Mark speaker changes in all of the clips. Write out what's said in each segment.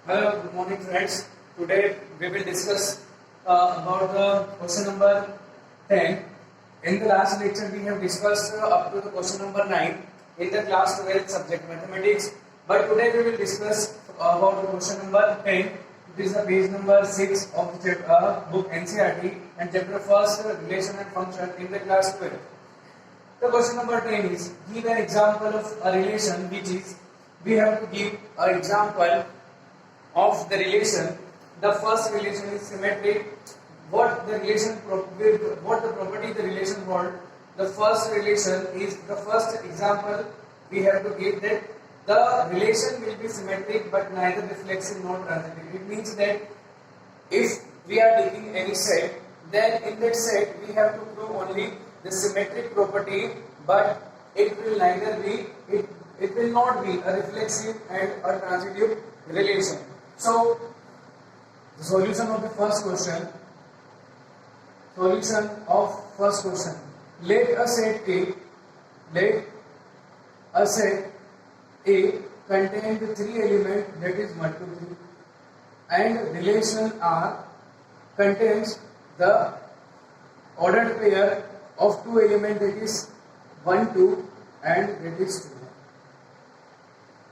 Speaker 1: Hello, good morning friends. Today we will discuss about the question number 10. In the last lecture we have discussed up to the question number 9 in the class 12 subject mathematics. But today we will discuss about the question number 10. It is the page number 6 of the book NCERT and chapter first relation and function in the class 12. The question number 10 is give an example of a relation which is we have to give an example of the relation. The first relation is symmetric. What the property the relation hold? The first relation is the first example we have to give that the relation will be symmetric but neither reflexive nor transitive. It means that if we are taking any set, then in that set we have to prove only the symmetric property, but it will neither be it will not be a reflexive and a transitive relation. So, the solution of the first question. Let a set A contain the three elements, that is 1, 2, 3, and relation R contains the ordered pair of two elements, that is 1, 2 and that is 2.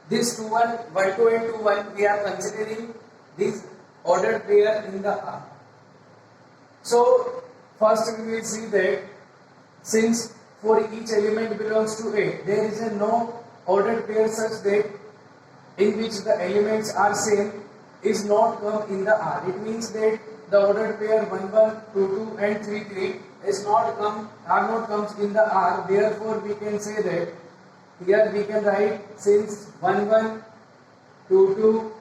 Speaker 1: This 2, 1, 2 and 2, 1, we are considering this ordered pair in the R. So, first we will see that since for each element belongs to A, there is a no ordered pair such that in which the elements are same is not come in the R. It means that the ordered pair 1, 1, 2, 2 and 3, 3 are not comes in the R. Therefore, we can say that here we can write since 1, 1, 2, 2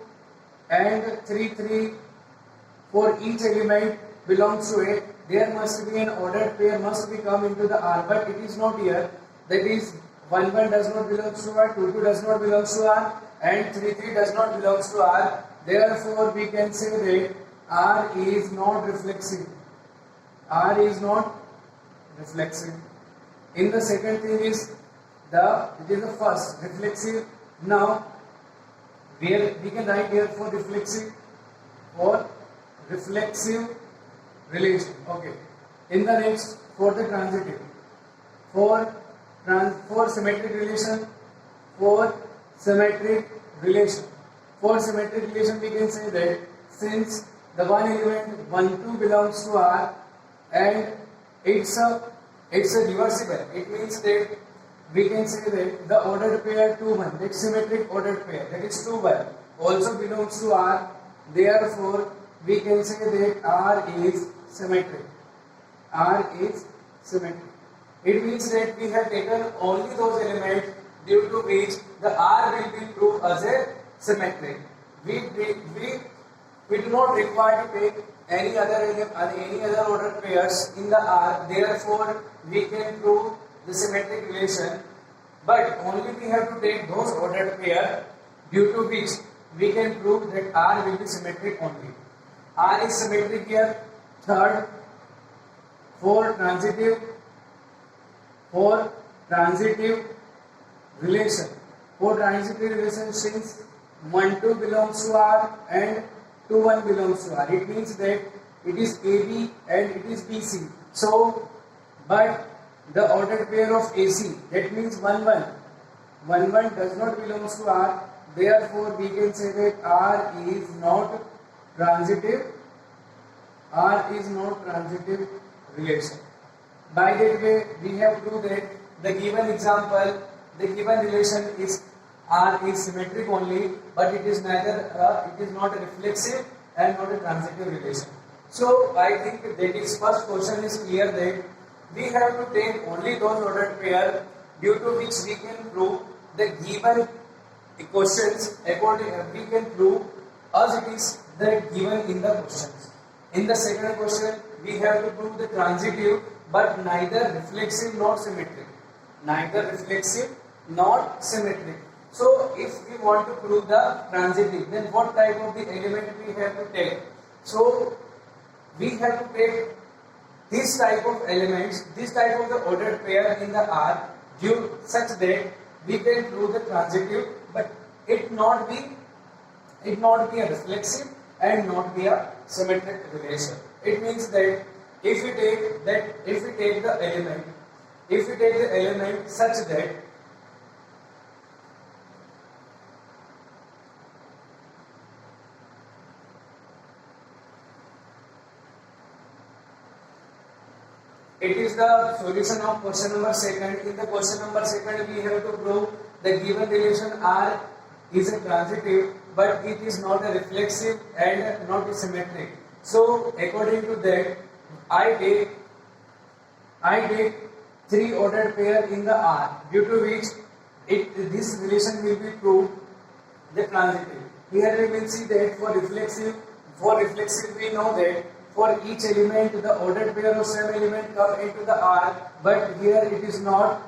Speaker 1: and 3, 3 for each element belongs to A, there must be an ordered pair must be come into the R, but it is not here. That is 1, 1 does not belong to R, 2, 2 does not belong to R and 3, 3 does not belong to R. Therefore, we can say that R is not reflexive. R is not reflexive. In the second thing is it is the first reflexive. Now where we can write here for reflexive relation. Okay. In the next for the transitive, for symmetric relation, for symmetric relation we can say that since the one element 1, 2 belongs to R and it's a reversible. It means that we can say that the ordered pair 2, 1, that symmetric ordered pair, that is 2, 1, also belongs to R. Therefore, we can say that R is symmetric. It means that we have taken only those elements due to which the R will be proved as a symmetric. We do not require to take any other ordered pairs in the R. Therefore, we can prove the symmetric relation, but only we have to take those ordered pair due to which we can prove that R will be symmetric only. R is symmetric here. Third, for transitive relation. For transitive relation, since 1, 2 belongs to R and 2, 1 belongs to R, it means that it is AB and it is BC. So, but the ordered pair of AC, that means 1, 1 does not belong to R. Therefore, we can say that R is not transitive relation. By that way, we have proved that the given example, the given relation is R is symmetric only, but it is not a reflexive and not a transitive relation. So, I think that is first question is clear that we have to take only those ordered pair due to which we can prove the given equations we can prove as it is that given in the questions. In the second question, we have to prove the transitive but neither reflexive nor symmetric. So, if we want to prove the transitive, then what type of the element we have to take? So, we have to take this type of elements, this type of the ordered pair in the R due such that we can prove the transitive, but it not be it not be a reflexive and not be a symmetric relation. It means that if we take the element such that it is the solution of question number second. In the question number second, we have to prove the given relation R is a transitive, but it is not a reflexive and not a symmetric. So, according to that, I take three ordered pair in the R, due to which this relation will be proved the transitive. Here we will see that for reflexive we know that for each element the ordered pair of same element come into the R, but here it is not.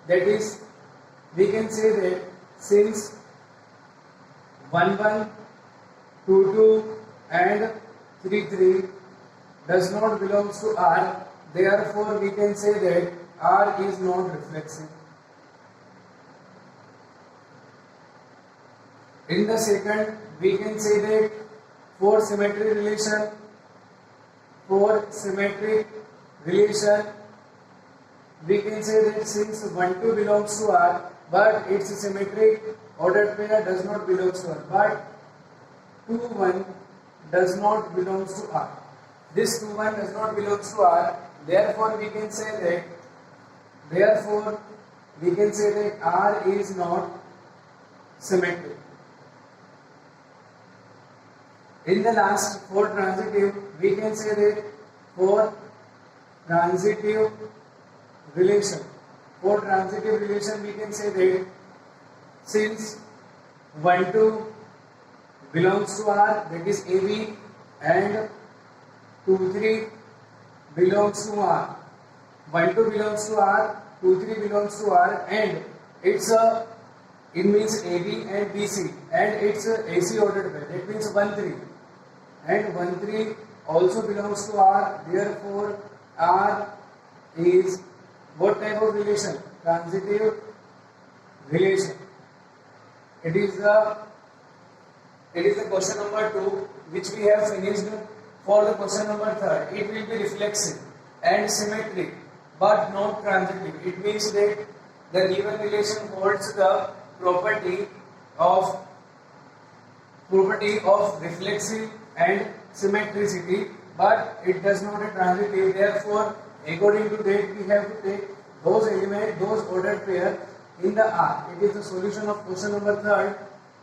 Speaker 1: That is, we can say that since 1 1, 2 2 and 3 3 does not belongs to R, therefore we can say that R is not reflexive. In the second, we can say that for symmetric relation, we can say that since 1 2 belongs to R, but its symmetric ordered pair does not belong to R, but 2 1 does not belong to R. This 2 1 does not belong to R. Therefore, we can say that R is not symmetric. In the last, for transitive, we can say that for transitive relation, we can say that since 1 2 belongs to R, that is AB, and 2 3 belongs to R. 1 2 belongs to R, 2 3 belongs to R, and it means AB and BC, and it's a AC ordered pair. That means 1 3, and 1 3 also belongs to R. Therefore, R is what type of relation? Transitive relation. It is the question number 2, which we have finished. For the question number 3, it will be reflexive and symmetric, but not transitive. It means that the given relation holds the property of reflexive and symmetricity, but it does not a transitive. Therefore, according to that, we have to take those ordered pair in the R. It is the solution of question number 3.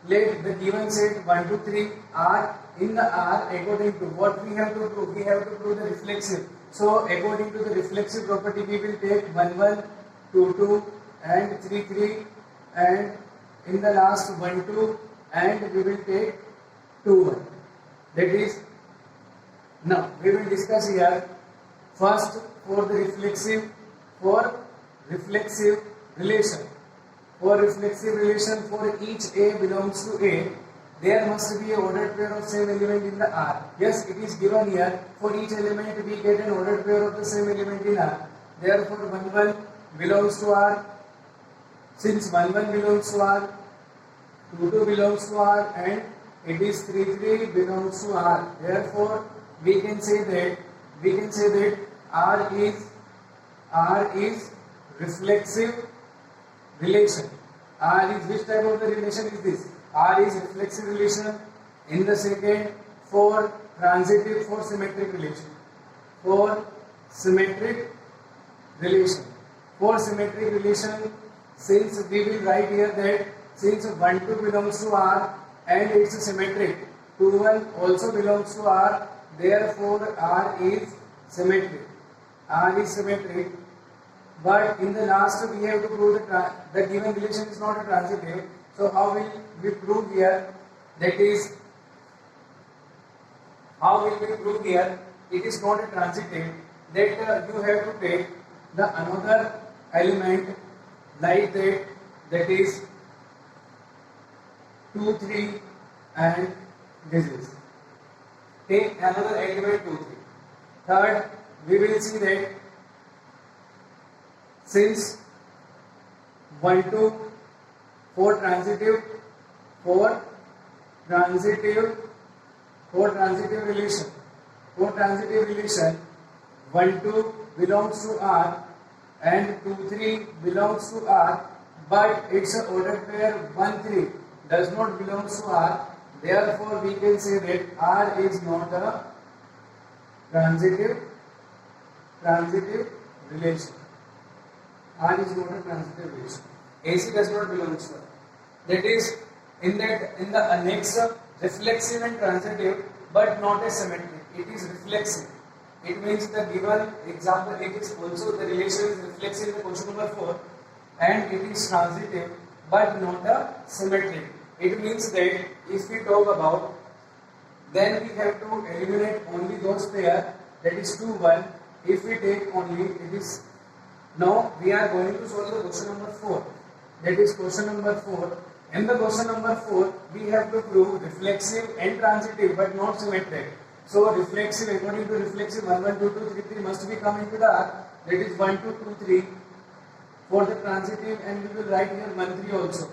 Speaker 1: Let the given set 1 2 3 are in the R. According to what we have to prove, we have to prove the reflexive. So, according to the reflexive property, we will take 1 1, 2 2 and 3 3, and in the last 1 2, and we will take 2 1. That is, now we will discuss here first for the reflexive relation. For reflexive relation, for each A belongs to A, there must be a ordered pair of same element in the R. Yes, it is given here. For each element, we get an ordered pair of the same element in R. Therefore, 1 1 belongs to R. Since 1 1 belongs to R, 2 2 belongs to R, and it is 3 3 belongs to R. Therefore, we can say that R is reflexive relation. R is which type of the relation is this? R is reflexive relation. In the second, for transitive, for symmetric relation. For symmetric relation, since we will write here that since 1 2 belongs to R and it's symmetric, 2 1 also belongs to R. Therefore, R is symmetric. But in the last, we have to prove the given relation is not a transitive. So, how will we prove here? That is, how will we prove here it is not a transitive? That you have to take the another element like that. That is 2 3, and this is. Take another element 2 3. Third, we will see that since 1 2 for transitive, for transitive, for transitive relation, 1 2 belongs to R and 2 3 belongs to R, but its ordered pair 1 3 does not belong to R. Therefore, we can say that R is not a transitive relation. R is not a transitive relation. AC does not belong to R. That is, in the next reflexive and transitive, but not a symmetric. It is reflexive. It means the given example, it is also the relation is reflexive in the question number 4, and it is transitive but not a symmetric. It means that if we talk about, then we have to eliminate only those pair, that is 2 1. If we take only, it is, now we are going to solve the question number 4. That is question number 4. In the question number 4, we have to prove reflexive and transitive but not symmetric. So reflexive, according to reflexive, 1 1 2 2 3 3 must be coming to the R. That is 1 2 2 3 for the transitive, and we will write here 1 3 also.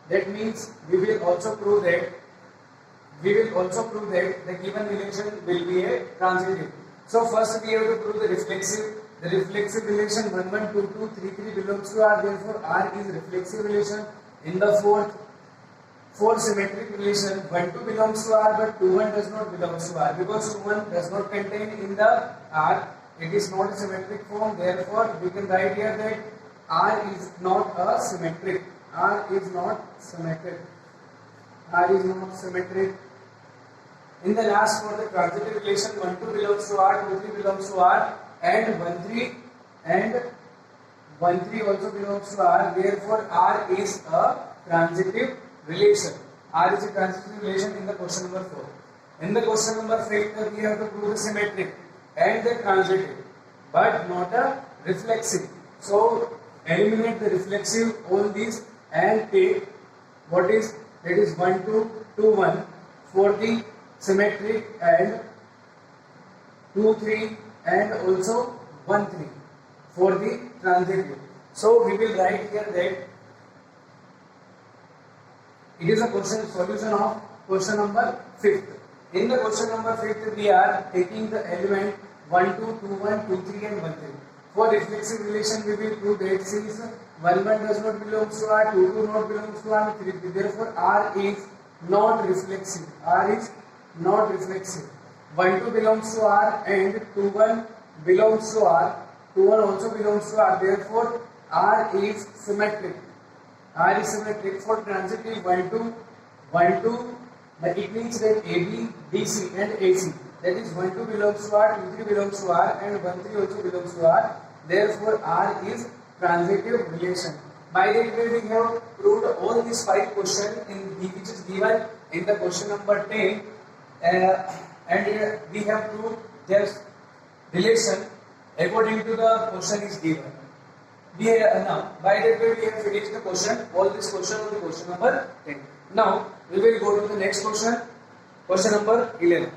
Speaker 1: That means we will also prove that the given relation will be a transitive. So first we have to prove the reflexive. The reflexive relation 1 1 2 2 3 3 belongs to R. Therefore R is reflexive relation. In the fourth symmetric relation, 1 2 belongs to R but 2 1 does not belong to R, because 2 1 does not contain in the R. It is not a symmetric form. Therefore we can write here that R is not a symmetric. R is not symmetric. In the last, for the transitive relation, 1 2 belongs to R, 2 3 belongs to R, and 1 3 also belongs to R. Therefore R is a transitive relation. R is a transitive relation in the question number 4. In the question number 5, we have to prove the symmetric and the transitive, but not a reflexive. So eliminate the reflexive, all these, and take what is, that is 1 2 2 1 for the symmetric, and 2 3 and also 1 3 for the transitive. So we will write here that it is a question solution of question number 5th. In the question number 5th, we are taking the element 1 2 2 1 2 3 and 1 3. For reflexive relation, we will prove that since 1 1 does not belong to R, 2 2 not belongs to R, 3 3. Therefore R is not reflexive. 1 2 belongs to R and 2 1 belongs to R. 2 1 also belongs to R. Therefore R is symmetric. For transitive 1 2, it means that AB, BC and AC. That is 1 2 belongs to R, 2 3 belongs to R, and 1 3 also belongs to R. Therefore R is transitive relation. By that way, we have proved all these 5 questions which is given in the question number 10, and we have proved their relation according to the question is given. Now, by that way, we have finished the question, all these questions on the question number 10. Now, we will go to the next question number 11.